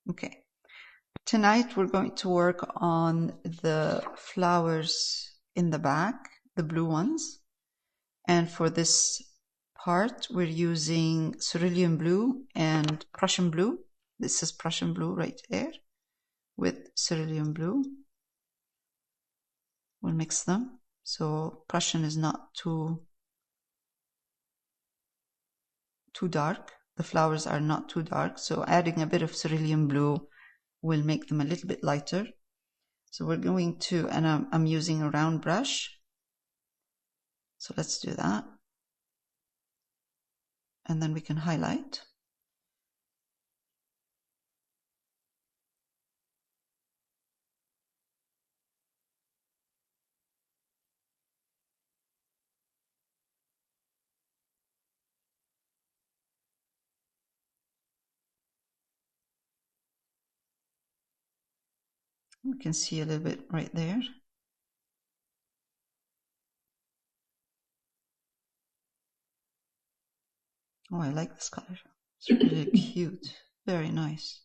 Okay. Tonight we're going to work on the flowers in the back, the blue ones. And for this part, we're using Cerulean Blue and Prussian Blue. This is Prussian Blue right there with Cerulean Blue. We'll mix them. So Prussian is not too dark. The flowers are not too dark. So adding a bit of Cerulean Blue will make them a little bit lighter. So we're going to, and I'm using a round brush. So let's do that. And then we can highlight. We can see a little bit right there. Oh, I like this color. It's really cute. Very nice.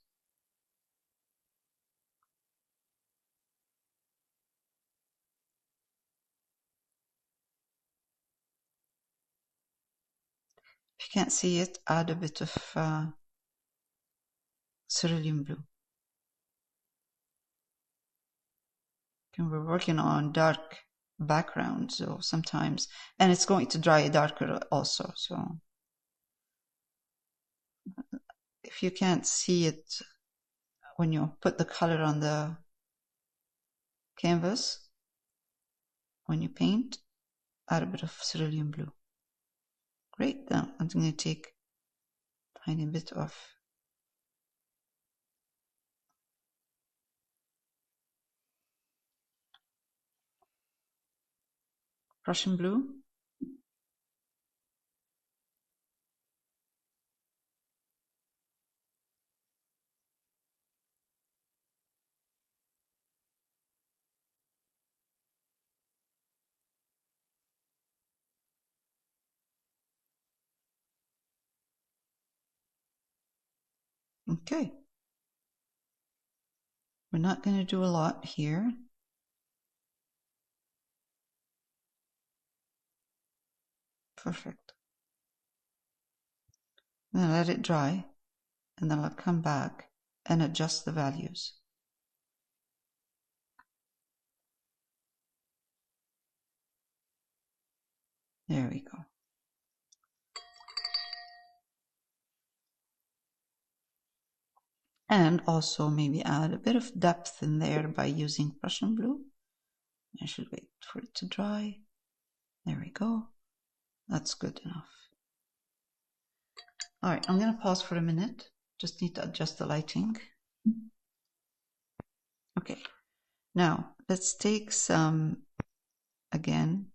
If you can't see it, add a bit of Cerulean Blue. And we're working on dark background, so sometimes, and it's going to dry darker also. So if you can't see it when you put the color on the canvas, when you paint, add a bit of Cerulean Blue. Great. Now I'm going to take a tiny bit of Prussian Blue. Okay. We're not going to do a lot here. Perfect. Then let it dry, and then I'll come back and adjust the values. There we go. And also maybe add a bit of depth in there by using Prussian Blue. I should wait for it to dry. There we go. That's good enough. All right, I'm going to pause for a minute. Just need to adjust the lighting. Okay, now let's take some, again,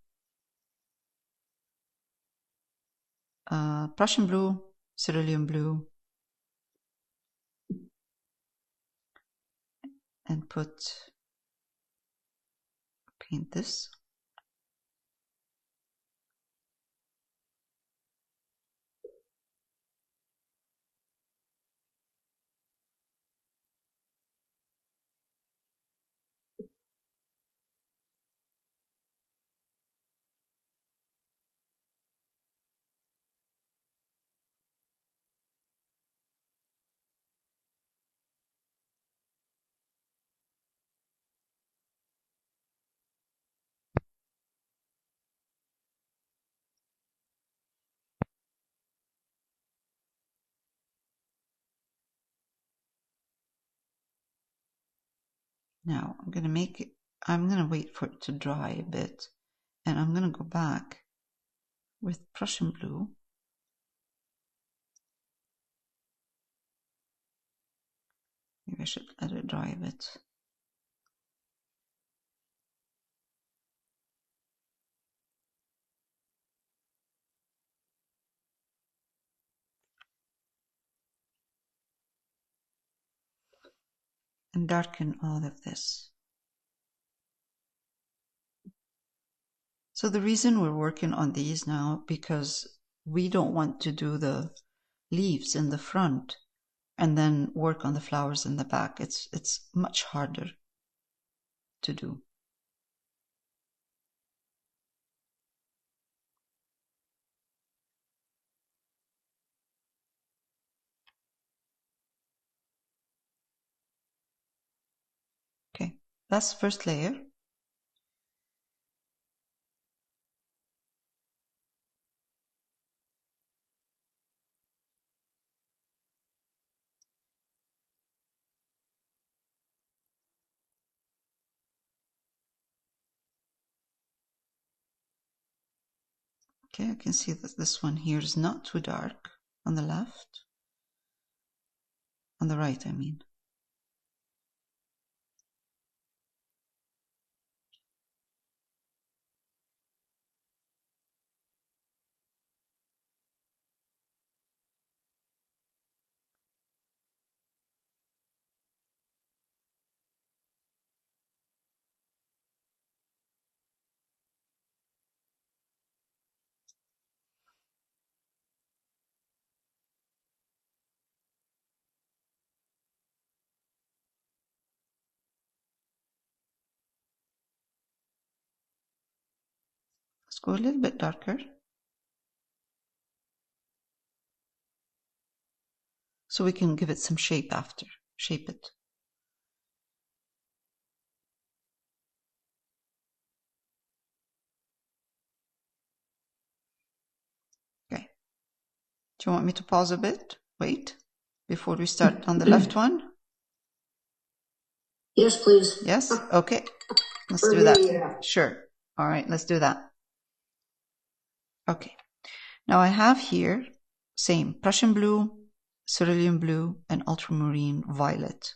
Prussian Blue, Cerulean Blue, and paint this. Now I'm going to wait for it to dry a bit, and I'm going to go back with Prussian Blue. Maybe I should let it dry a bit. And darken all of this. So the reason we're working on these now, because we don't want to do the leaves in the front and then work on the flowers in the back. It's much harder to do. Okay, that's the first layer. Okay, I can see that this one here is not too dark on the left. On the right, I mean. Let's go a little bit darker. So we can give it some shape after. Shape it. Okay. Do you want me to pause a bit? Wait. Before we start on the left one? Yes, please. Yes? Okay. Let's do that. Yeah. Sure. All right, let's do that. Okay. Now I have here, same, Prussian Blue, Cerulean Blue, and Ultramarine Violet.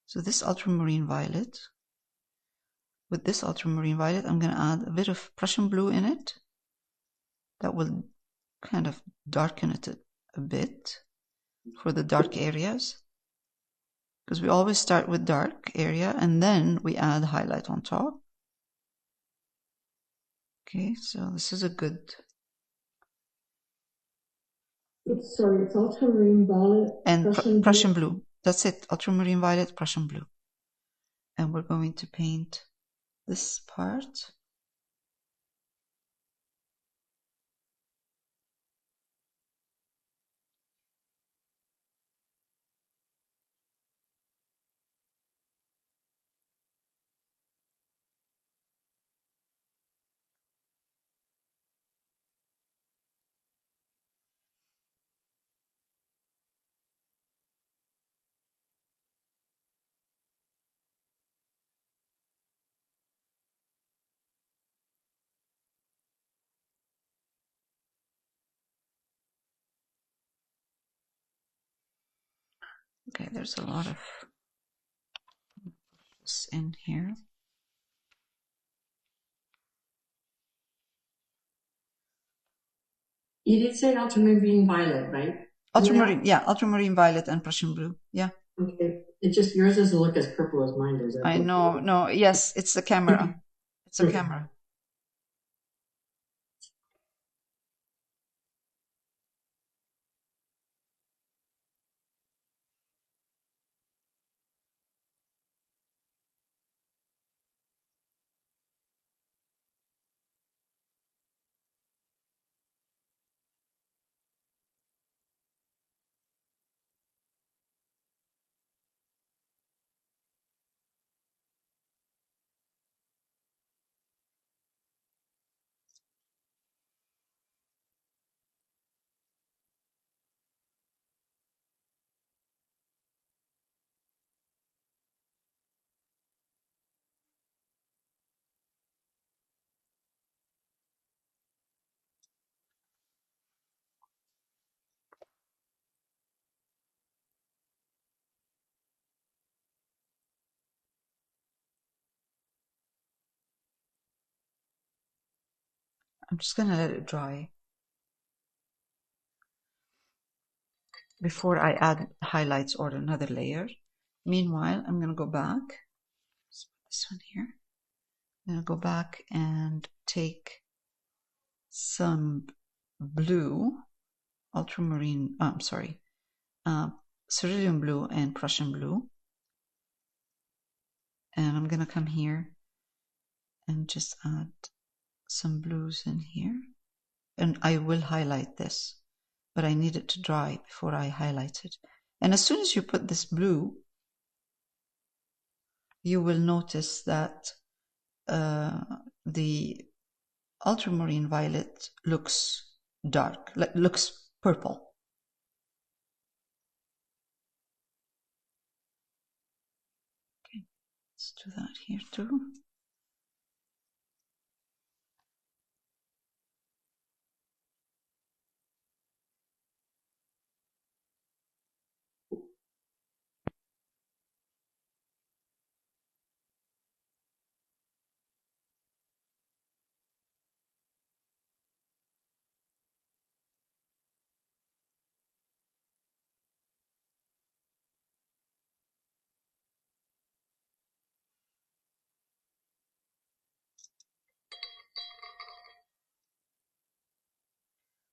So this Ultramarine Violet, with this Ultramarine Violet, I'm going to add a bit of Prussian Blue in it. That will kind of darken it a bit for the dark areas. Because we always start with dark area and then we add highlight on top. Okay, so this is a good... Sorry, it's Ultramarine Violet and Prussian Blue. That's it, Ultramarine Violet, Prussian Blue. And we're going to paint this part. Okay, there's a lot of this in here. You did say Ultramarine Violet, right? Ultramarine, yeah, Ultramarine Violet and Prussian Blue, yeah. Okay, it's just yours doesn't look as purple as mine does. I know, no, yes, it's the camera. It's a camera. I'm just gonna let it dry before I add highlights or another layer. Meanwhile, I'm gonna go back. Let's put this one here. I'm gonna go back and take some blue, ultramarine, I'm sorry, Cerulean Blue and Prussian Blue. And I'm going to come here and just add some blues in here. And I will highlight this, but I need it to dry before I highlight it. And as soon as you put this blue, you will notice that the ultramarine violet looks dark, looks purple. Okay, let's do that here too.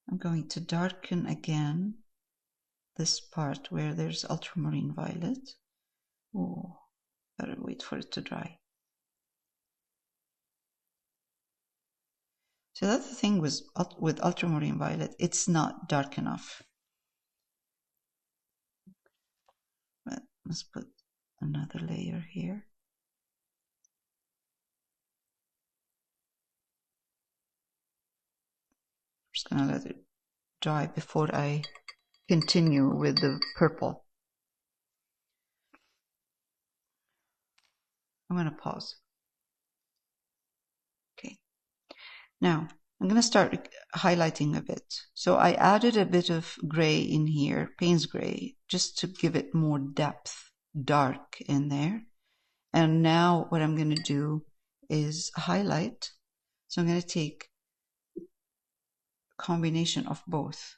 I'm going to darken again this part where there's ultramarine violet. Oh, better wait for it to dry. So that's the thing with ultramarine violet, it's not dark enough. But let's put another layer here. I'm just gonna let it dry before I continue with the purple. I'm gonna pause. Okay. Now I'm gonna start highlighting a bit. So I added a bit of gray in here, Payne's gray, just to give it more depth, dark in there. And now what I'm gonna do is highlight. So I'm gonna take a combination of both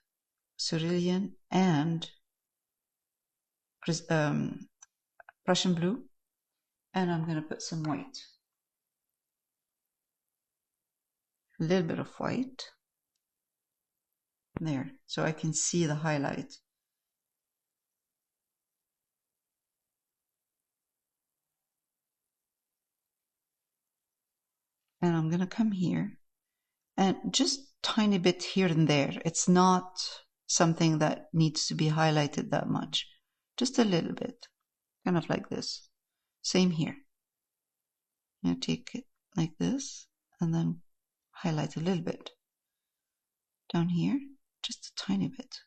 cerulean and Prussian blue, and I'm going to put some white, a little bit of white there so I can see the highlight. And I'm going to come here and just tiny bit here and there. It's not something that needs to be highlighted that much, just a little bit, kind of like this. Same here. I'm going to take it like this and then highlight a little bit down here, just a tiny bit.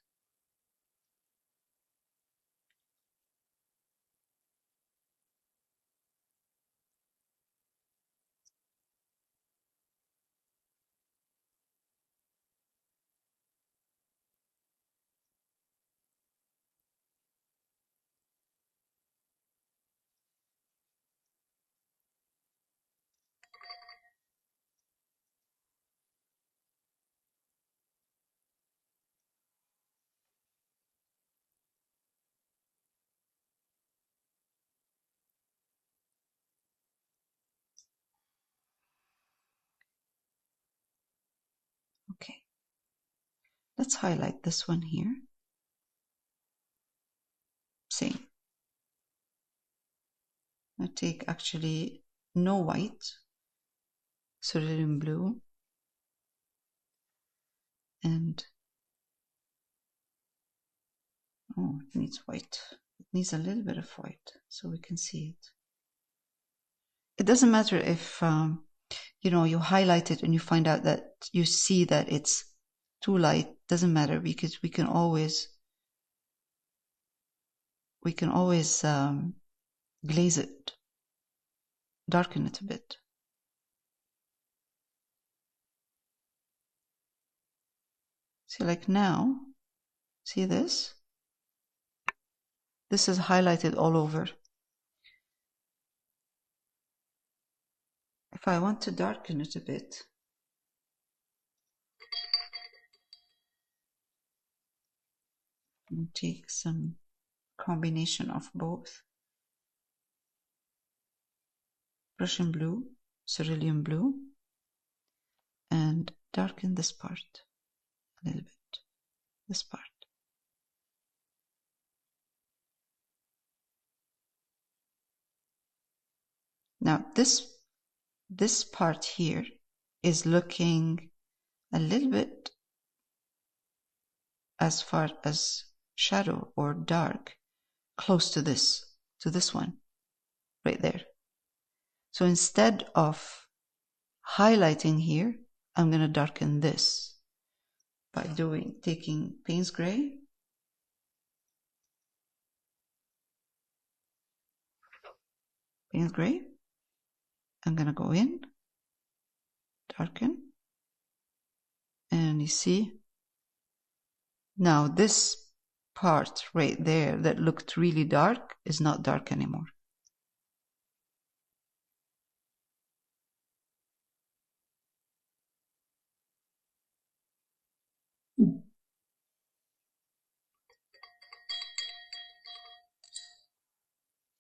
Okay, let's highlight this one here. Same. I take actually no white, cerulean blue, and oh, it needs white. It needs a little bit of white so we can see it. It doesn't matter if you know, you highlight it and you find out that you see that it's too light. Doesn't matter because we can always glaze it, darken it a bit. See, like now, see this? This is highlighted all over. If I want to darken it a bit, and take some combination of both Prussian blue, cerulean blue, and darken this part a little bit, this part. Now this part here is looking a little bit as far as shadow or dark, close to this one right there. So instead of highlighting here, I'm going to darken this by taking Payne's Gray, I'm going to go in, darken, and you see, now this part right there that looked really dark is not dark anymore.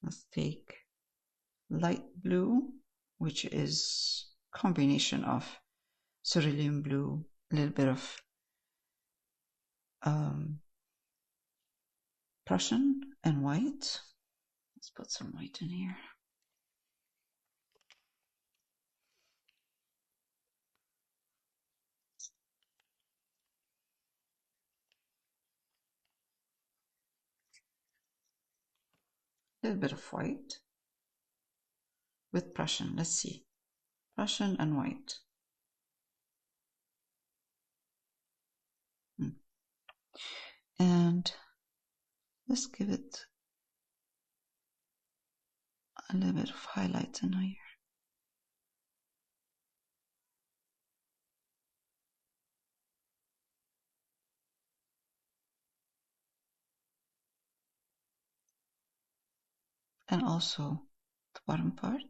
Let's take light blue, which is a combination of cerulean blue, a little bit of Prussian and white. Let's put some white in here. A little bit of white with Prussian. Let's see. Prussian and white. And let's give it a little bit of highlights in here. And also the bottom part.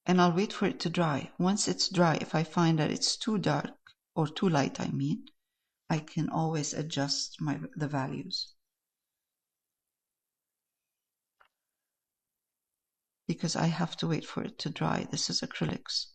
And I'll wait for it to dry. Once it's dry, if I find that it's too dark or too light, I can always adjust the values. Because I have to wait for it to dry. This is acrylics.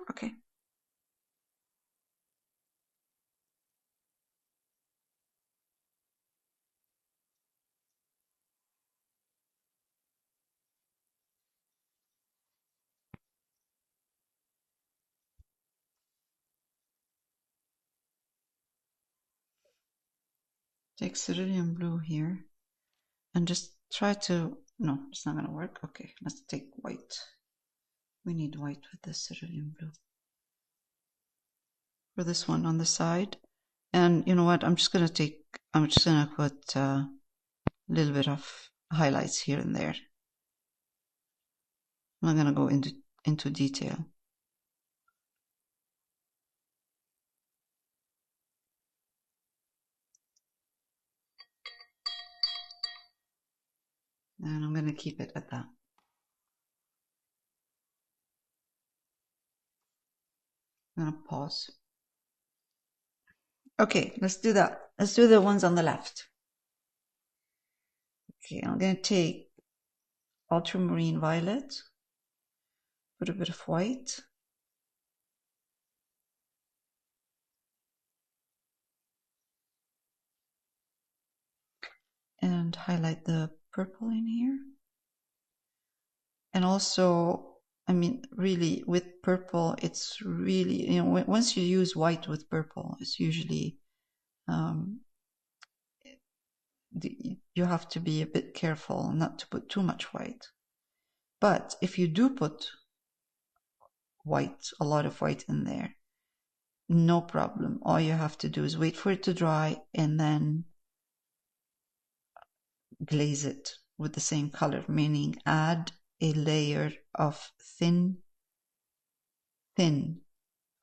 Okay. Take cerulean blue here and just try to, no, it's not going to work. Okay, let's take white. We need white with the cerulean blue. For this one on the side. And you know what, I'm just going to put a little bit of highlights here and there. I'm not going to go into detail. And I'm going to keep it at that. I'm going to pause. Okay, let's do that. Let's do the ones on the left. Okay, I'm going to take Ultramarine Violet, put a bit of white. and highlight the purple in here. And also, I mean, really with purple, it's really, you know, once you use white with purple, it's usually, you have to be a bit careful not to put too much white. But if you do put white, a lot of white in there, no problem. All you have to do is wait for it to dry and then glaze it with the same color, meaning add a layer of thin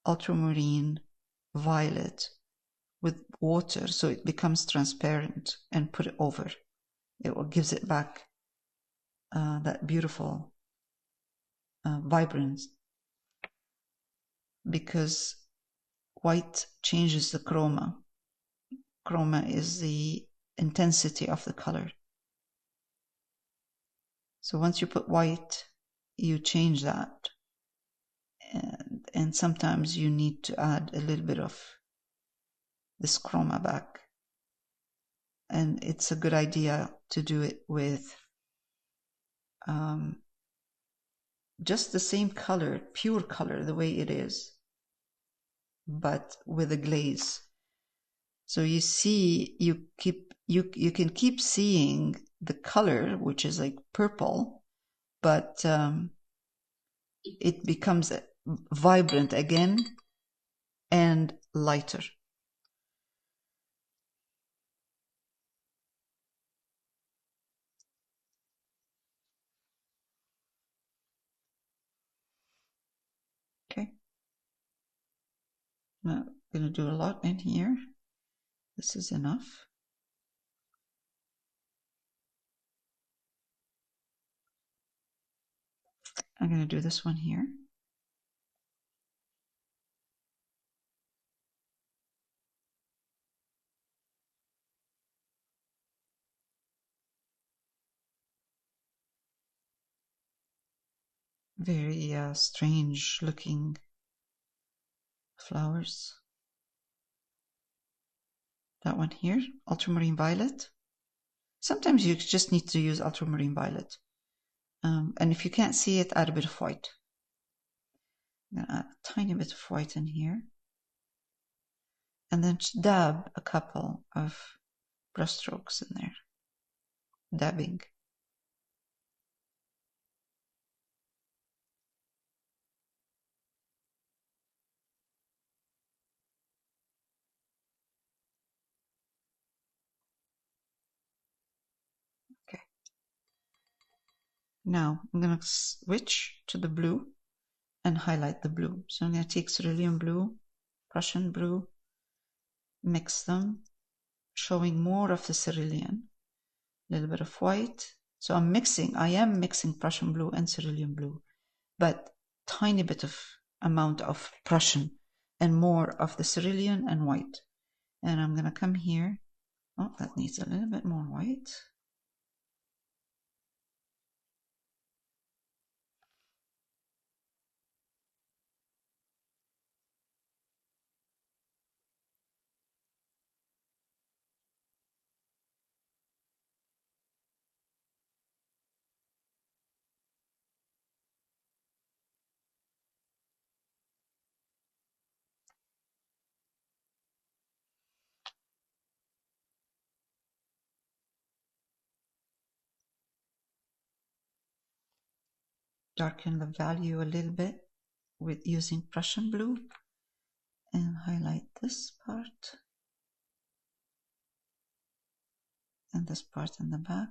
ultramarine violet with water so it becomes transparent, and put it over. It gives it back that beautiful vibrance, because white changes the chroma. Chroma is the intensity of the color. So once you put white, you change that. And sometimes you need to add a little bit of this chroma back. And it's a good idea to do it with just the same color, pure color, the way it is, but with a glaze. So you see, you can keep seeing the color, which is like purple, but it becomes vibrant again and lighter. Okay. Now I'm going to do a lot in here. This is enough. I'm going to do this one here. Very strange looking flowers. That one here, ultramarine violet. Sometimes you just need to use ultramarine violet. And if you can't see it, add a bit of white. I'm going to add a tiny bit of white in here. And then dab a couple of brush strokes in there. Dabbing. Okay. Now I'm going to switch to the blue and highlight the blue. So I'm going to take Cerulean Blue, Prussian Blue, mix them, showing more of the cerulean, a little bit of white. So I am mixing Prussian Blue and Cerulean Blue, but tiny bit of amount of Prussian and more of the cerulean and white. And I'm going to come here. Oh, that needs a little bit more white. Darken the value a little bit with using Prussian Blue and highlight this part and this part in the back.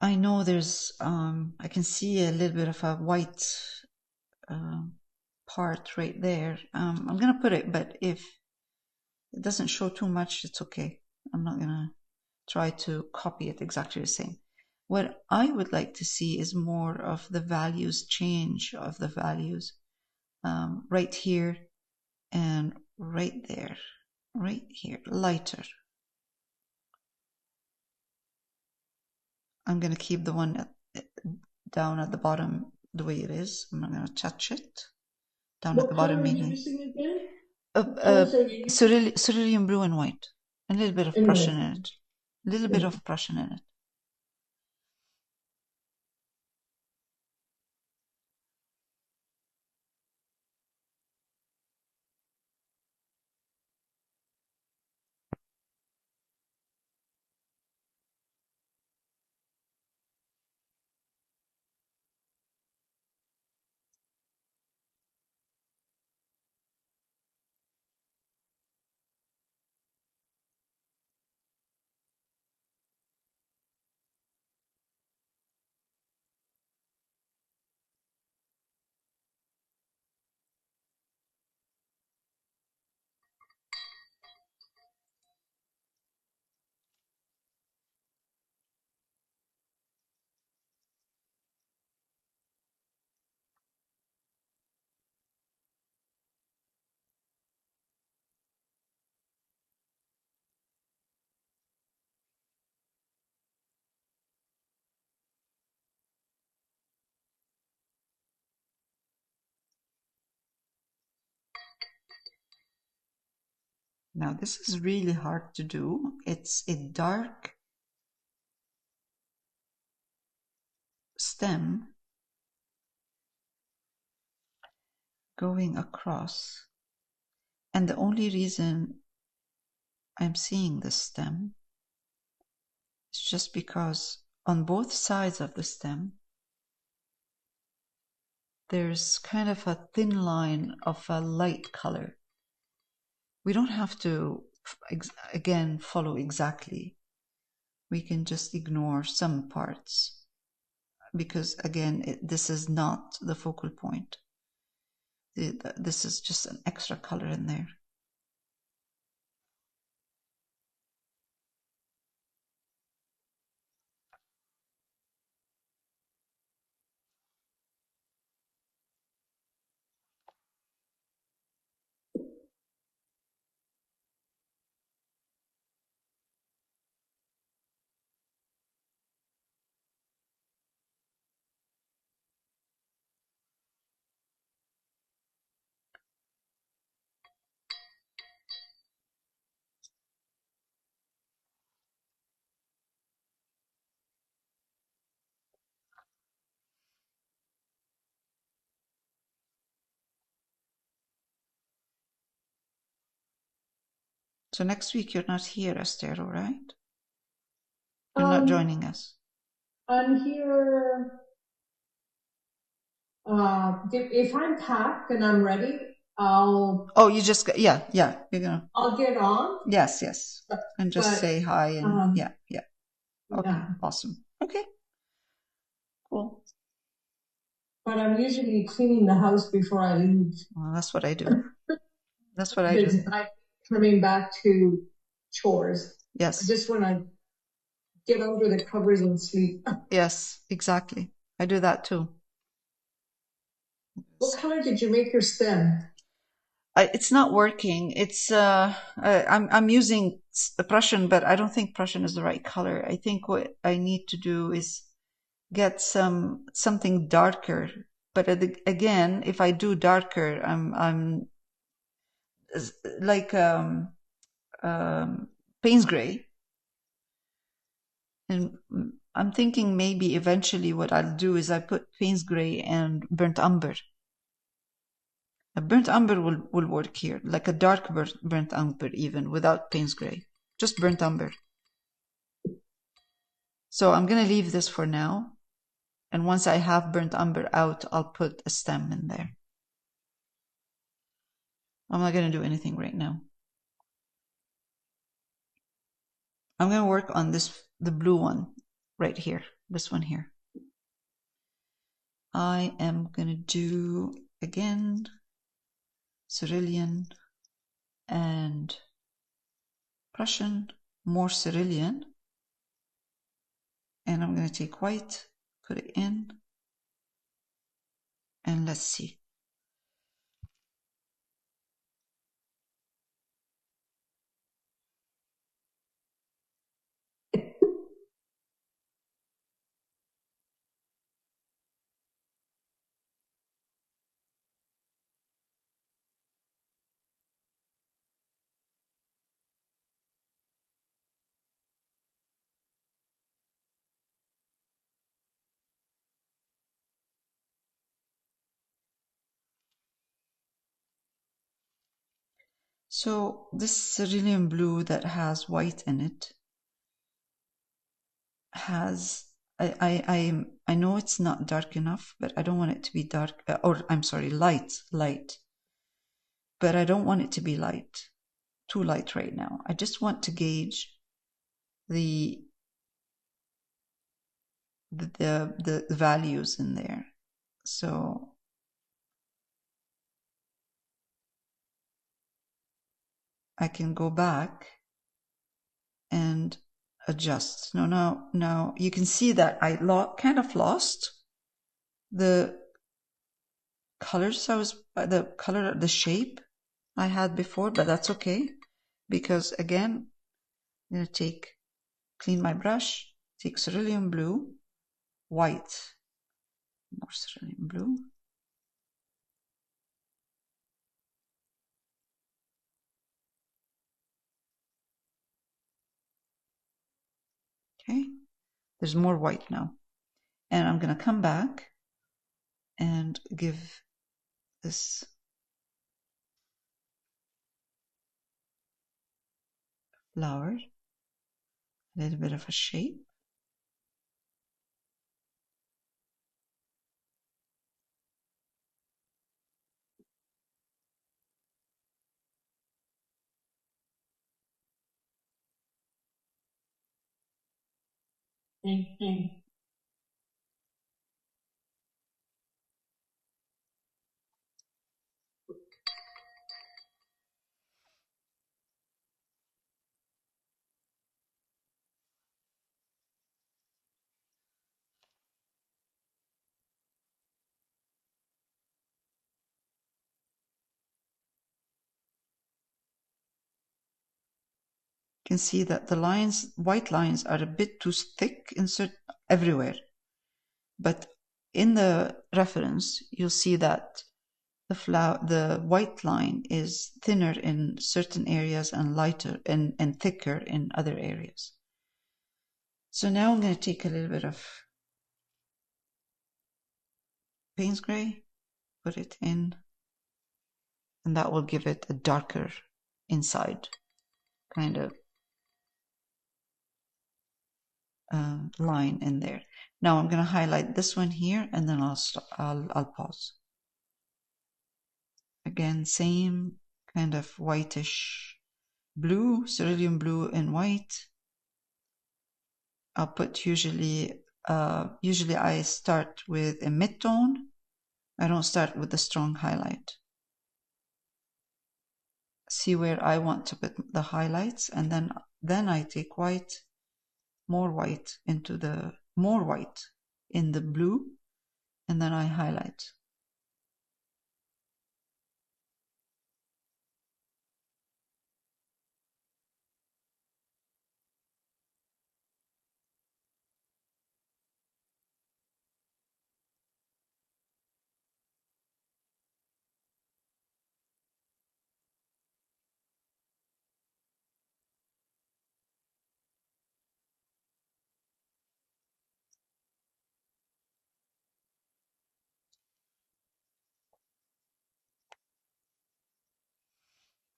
I know there's, I can see a little bit of a white part right there. I'm going to put it, but if it doesn't show too much, it's okay. I'm not going to try to copy it exactly the same. What I would like to see is more of the values, change of the values right here and right there, right here, lighter. I'm going to keep the one down at the bottom the way it is. I'm not going to touch it. Down at the bottom, meaning. Cerulean Blue and white. A little bit of Prussian in it. A little bit of Prussian in it. Now this is really hard to do. It's a dark stem going across. And the only reason I'm seeing this stem is just because on both sides of the stem, there's kind of a thin line of a light color. We don't have to, again, follow exactly. We can just ignore some parts because, again, this is not the focal point. This is just an extra color in there. So next week you're not here, Estero, right? You're not joining us. I'm here. If I'm packed and I'm ready, I'll. Oh, you just yeah. You're gonna. I'll get on. Yes, and just say hi and yeah. Okay, yeah. Awesome. Okay, cool. But I'm usually cleaning the house before I leave. Well, that's what I do. That's what I do. I'm coming back to chores. Yes. I just want to get under the covers and sleep. Yes, exactly. I do that too. What color did you make your stem? It's not working. It's I'm using Prussian, but I don't think Prussian is the right color. I think what I need to do is get something darker. But again, if I do darker, I'm like Payne's gray, and I'm thinking maybe eventually what I'll do is I put Payne's gray and burnt umber. A burnt umber will work here, like a dark burnt umber even without Payne's gray, just burnt umber. So I'm going to leave this for now. And once I have burnt umber out, I'll put a stem in there. I'm not going to do anything right now. I'm going to work on the blue one right here, this one here. I am going to do, again, Cerulean and Prussian, more Cerulean. And I'm going to take white, put it in, and let's see. So this cerulean blue that has white in it has, I know it's not dark enough, but I don't want it to be dark, or I'm sorry, light, but I don't want it to be too light right now. I just want to gauge the values in there. So I can go back and adjust. Now you can see that I kind of lost the colors the shape I had before, but that's okay, because again, I'm going to clean my brush, take cerulean blue, white, more cerulean blue. Okay, there's more white now. And I'm going to come back and give this flower a little bit of a shape. Mm-hmm. You can see that the white lines are a bit too thick everywhere. But in the reference, you'll see that the white line is thinner in certain areas and lighter and thicker in other areas. So now I'm going to take a little bit of Payne's gray, put it in, and that will give it a darker inside kind of line in there. Now I'm going to highlight this one here, and then I'll pause. Again, same kind of whitish blue, cerulean blue and white. I'll put usually I start with a mid-tone. I don't start with the strong highlight. See where I want to put the highlights, and then I take more white in the blue, and then I highlight.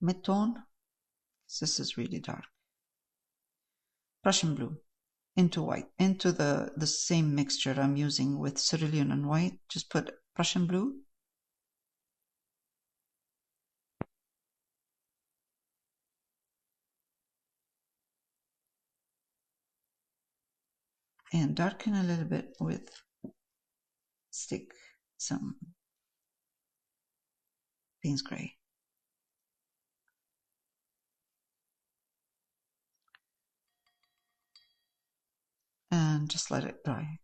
Mid-tone, this is really dark. Prussian blue into white, into the same mixture I'm using with cerulean and white. Just put Prussian blue. And darken a little bit stick some Payne's gray. And just let it dry.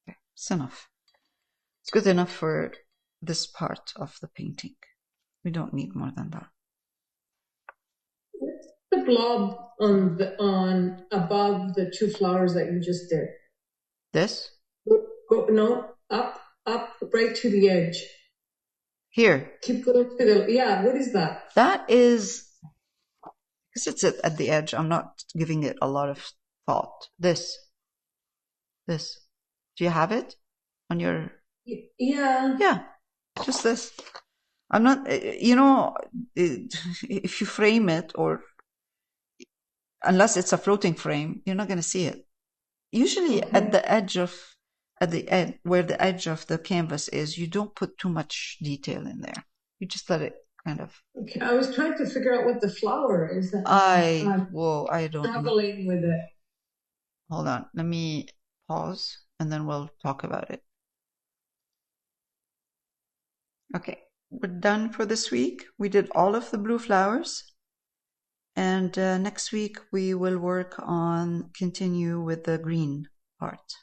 Okay, it's enough. It's good enough for this part of the painting. We don't need more than that. What's the blob on above the two flowers that you just did? This? No, up right to the edge. Here. Keep going to the, what is that? That is, because it's at the edge, I'm not giving it a lot of thought. This. Do you have it on your? Yeah. Yeah, just this. I'm not, if you frame it, or unless it's a floating frame, you're not going to see it. Usually at the edge where the edge of the canvas is, you don't put too much detail in there. You just let it kind of. Okay, I was trying to figure out what the flower is. That I don't traveling with it. Hold on, let me pause and then we'll talk about it. Okay, we're done for this week. We did all of the blue flowers. And next week we will continue with the green part.